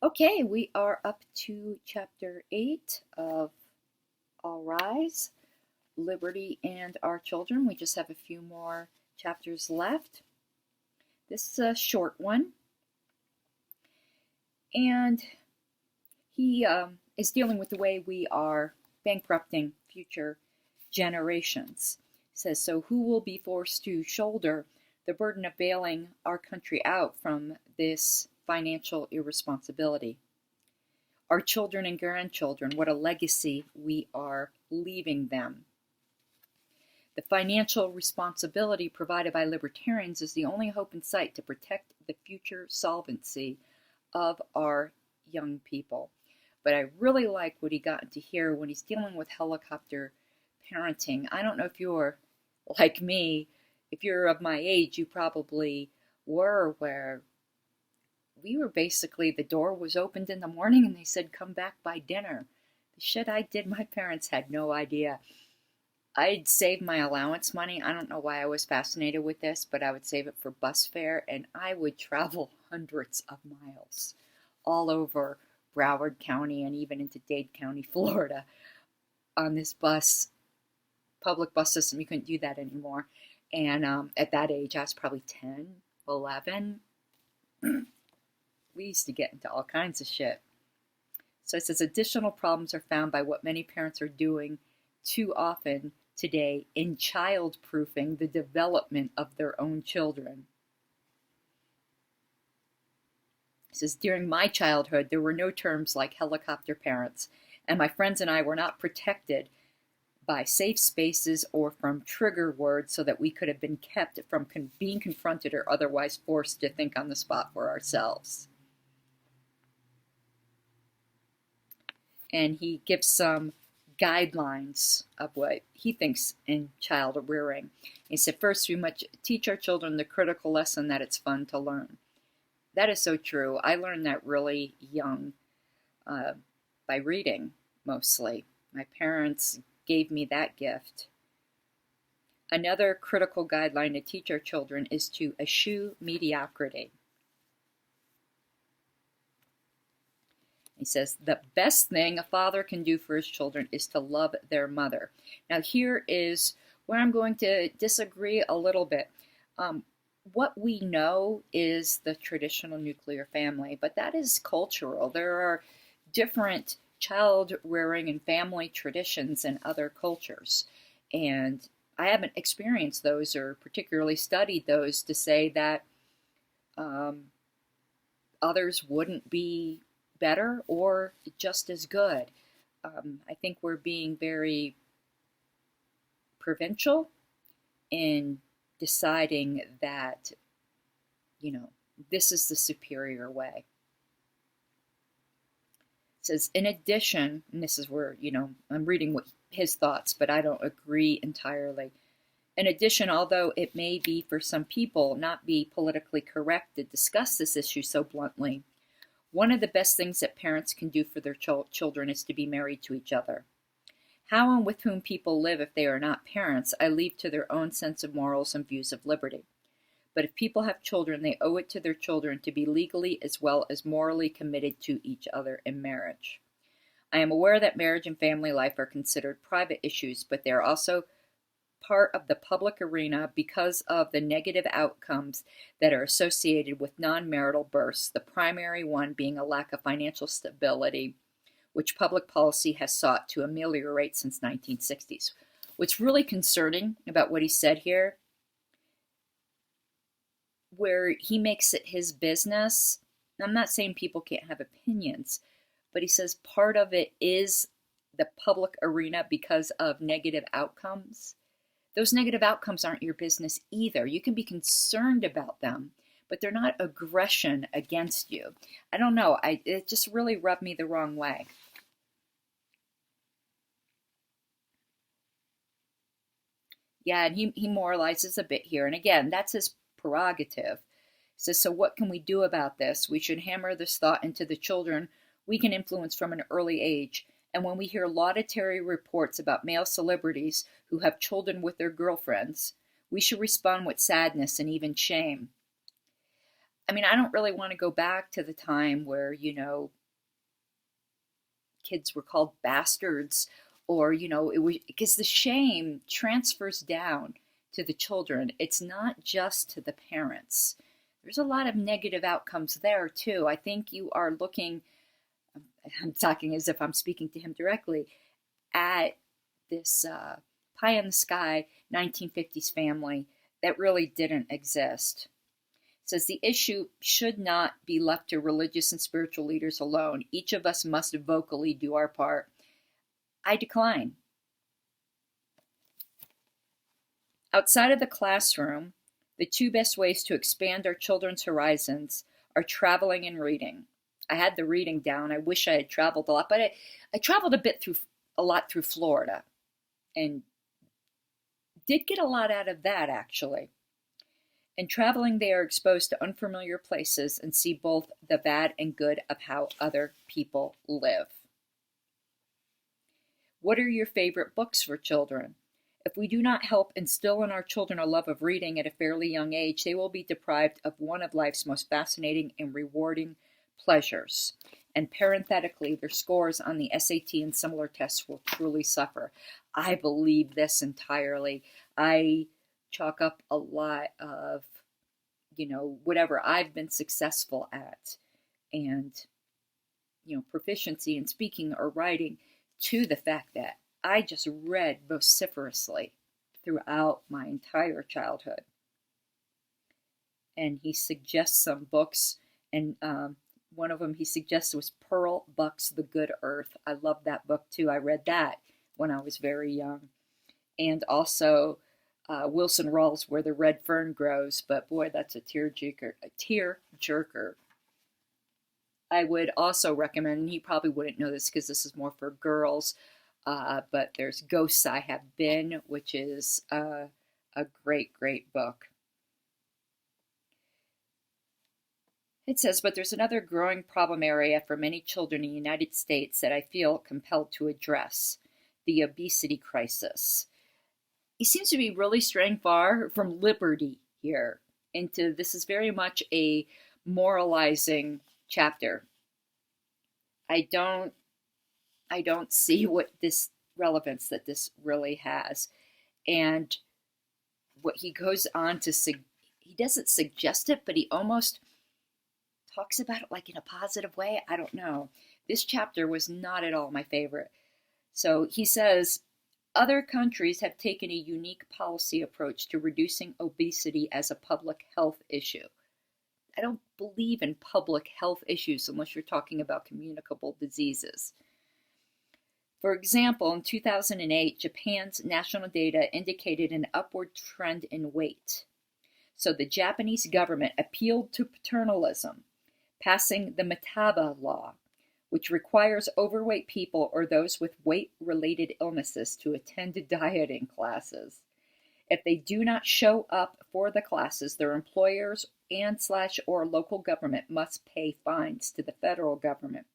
Okay, we are up to chapter 8 of All Rise, Liberty and Our Children. We just have a few more chapters left. This is a short one, and he is dealing with the way we are bankrupting future generations. He says, so who will be forced to shoulder the burden of bailing our country out from this financial irresponsibility? Our children and grandchildren, what a legacy we are leaving them. The financial responsibility provided by libertarians is the only hope in sight to protect the future solvency of our young people. But I really like what he got into here when he's dealing with helicopter parenting. I don't know if you're like me. If you're of my age, you probably were, where we were basically, the door was opened in the morning and they said, come back by dinner. The shit I did, my parents had no idea. I'd save my allowance money. I don't know why I was fascinated with this, but I would save it for bus fare, and I would travel hundreds of miles all over Broward County and even into Dade County, Florida, on this public bus system. You couldn't do that anymore. And at that age, I was probably 10, 11. We used to get into all kinds of shit. So it says additional problems are found by what many parents are doing too often today in child-proofing the development of their own children. It says, during my childhood, there were no terms like helicopter parents, and my friends and I were not protected by safe spaces or from trigger words so that we could have been kept from being confronted or otherwise forced to think on the spot for ourselves. And he gives some guidelines of what he thinks in child rearing. He said, first, we must teach our children the critical lesson that it's fun to learn. That is so true. I learned that really young by reading, mostly. My parents gave me that gift. Another critical guideline to teach our children is to eschew mediocrity. He says, the best thing a father can do for his children is to love their mother. Now, here is where I'm going to disagree a little bit. What we know is the traditional nuclear family, but that is cultural. There are different child rearing and family traditions in other cultures. And I haven't experienced those or particularly studied those to say that others wouldn't be better or just as good. I think we're being very provincial in deciding that, this is the superior way. It says, in addition, and this is where, I'm reading what his thoughts, but I don't agree entirely. In addition, although it may be for some people not be politically correct to discuss this issue so bluntly, one of the best things that parents can do for their children is to be married to each other. How and with whom people live if they are not parents, I leave to their own sense of morals and views of liberty. But if people have children, they owe it to their children to be legally as well as morally committed to each other in marriage. I am aware that marriage and family life are considered private issues, but they are also part of the public arena because of the negative outcomes that are associated with non-marital births, the primary one being a lack of financial stability, which public policy has sought to ameliorate since 1960s. What's really concerning about what he said here, where he makes it his business, I'm not saying people can't have opinions, but he says part of it is the public arena because of negative outcomes. Those negative outcomes aren't your business either. You can be concerned about them, but they're not aggression against you. I don't know. It just really rubbed me the wrong way. Yeah, and he moralizes a bit here. And again, that's his prerogative. He says, so what can we do about this? We should hammer this thought into the children we can influence from an early age. And when we hear laudatory reports about male celebrities who have children with their girlfriends, we should respond with sadness and even shame. I mean, I don't really want to go back to the time where, kids were called bastards, or, it was because the shame transfers down to the children. It's not just to the parents. There's a lot of negative outcomes there too. I think you are looking, I'm talking as if I'm speaking to him directly, at this pie in the sky 1950s family that really didn't exist. It says the issue should not be left to religious and spiritual leaders alone. Each of us must vocally do our part. I decline. Outside of the classroom, the two best ways to expand our children's horizons are traveling and reading. I had the reading down. I wish I had traveled a lot, but I traveled a lot through Florida, and did get a lot out of that, actually. In traveling, they are exposed to unfamiliar places and see both the bad and good of how other people live. What are your favorite books for children? If we do not help instill in our children a love of reading at a fairly young age, they will be deprived of one of life's most fascinating and rewarding pleasures. And parenthetically, their scores on the SAT and similar tests will truly suffer. I believe this entirely. I chalk up a lot of, whatever I've been successful at, and, proficiency in speaking or writing, to the fact that I just read vociferously throughout my entire childhood. And he suggests some books, and one of them he suggests was Pearl Buck's The Good Earth. I love that book too. I read that when I was very young. And also Wilson Rawls' Where the Red Fern Grows, but boy, that's a tear jerker. I would also recommend, and he probably wouldn't know this because this is more for girls, but there's Ghosts I Have Been, which is a great, great book. It says, but there's another growing problem area for many children in the United States that I feel compelled to address: the obesity crisis. He seems to be really straying far from liberty here into this is very much a moralizing chapter. I don't see what this relevance that this really has. And what he goes on to he doesn't suggest it, but he almost talks about it like in a positive way. I don't know. This chapter was not at all my favorite. So he says, other countries have taken a unique policy approach to reducing obesity as a public health issue. I don't believe in public health issues unless you're talking about communicable diseases. For example, in 2008, Japan's national data indicated an upward trend in weight. So the Japanese government appealed to paternalism, passing the Metaba Law, which requires overweight people or those with weight-related illnesses to attend dieting classes. If they do not show up for the classes, their employers and/or local government must pay fines to the federal government.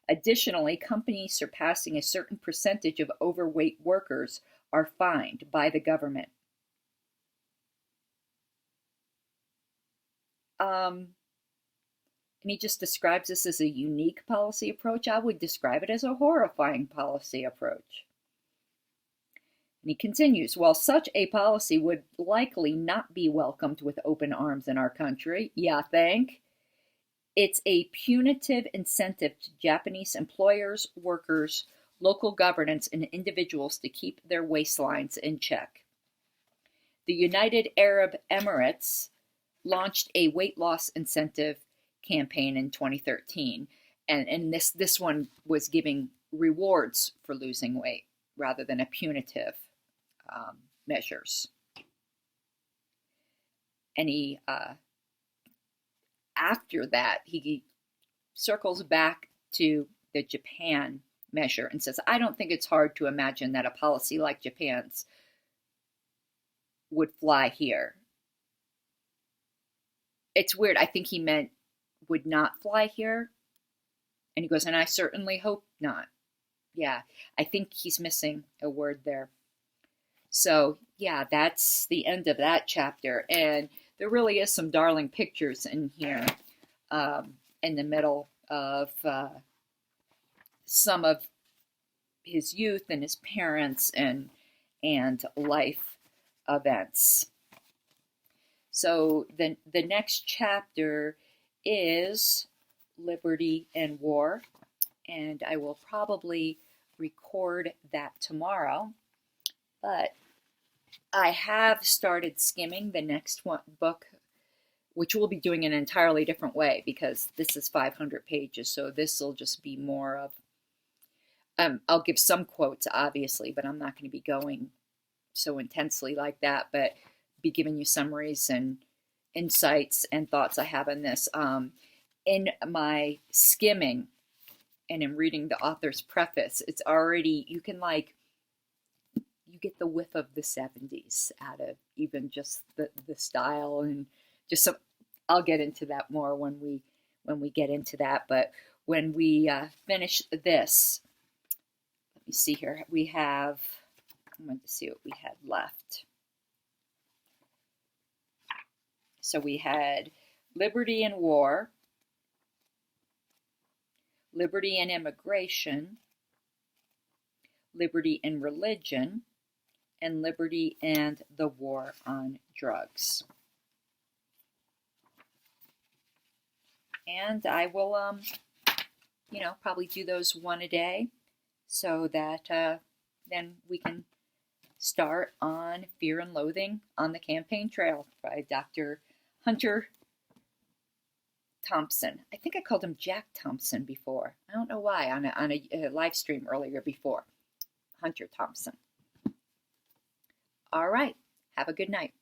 Additionally, companies surpassing a certain percentage of overweight workers are fined by the government. And he just describes this as a unique policy approach. I would describe it as a horrifying policy approach. And he continues, while such a policy would likely not be welcomed with open arms in our country, it's a punitive incentive to Japanese employers, workers, local governments, and individuals to keep their waistlines in check. The United Arab Emirates launched a weight loss incentive campaign in 2013, and this one was giving rewards for losing weight rather than a punitive measures. And he after that he circles back to the Japan measure and says, I don't think it's hard to imagine that a policy like Japan's would fly here. It's weird. I think he meant would not fly here. And he goes, and I certainly hope not. Yeah, I think he's missing a word there. So, yeah, that's the end of that chapter. And there really is some darling pictures in here, in the middle of some of his youth and his parents and life events. So the next chapter is Liberty and War, and I will probably record that tomorrow. But I have started skimming the next book, which we'll be doing in an entirely different way because this is 500 pages. So this will just be more of, I'll give some quotes, obviously, but I'm not going to be going so intensely like that, but be giving you summaries and insights and thoughts I have on this. In my skimming and in reading the author's preface, it's already, you get the whiff of the 70s out of even just the style and just some. I'll get into that more when we get into that. But when we finish this, let me see here. I'm going to see what we had left. So we had Liberty and War, Liberty and Immigration, Liberty and Religion, and Liberty and the War on Drugs. And I will, probably do those one a day so that then we can start on Fear and Loathing on the Campaign Trail by Dr. Hunter Thompson. I think I called him Jack Thompson before. I don't know why, on a live stream earlier before. Hunter Thompson. All right. Have a good night.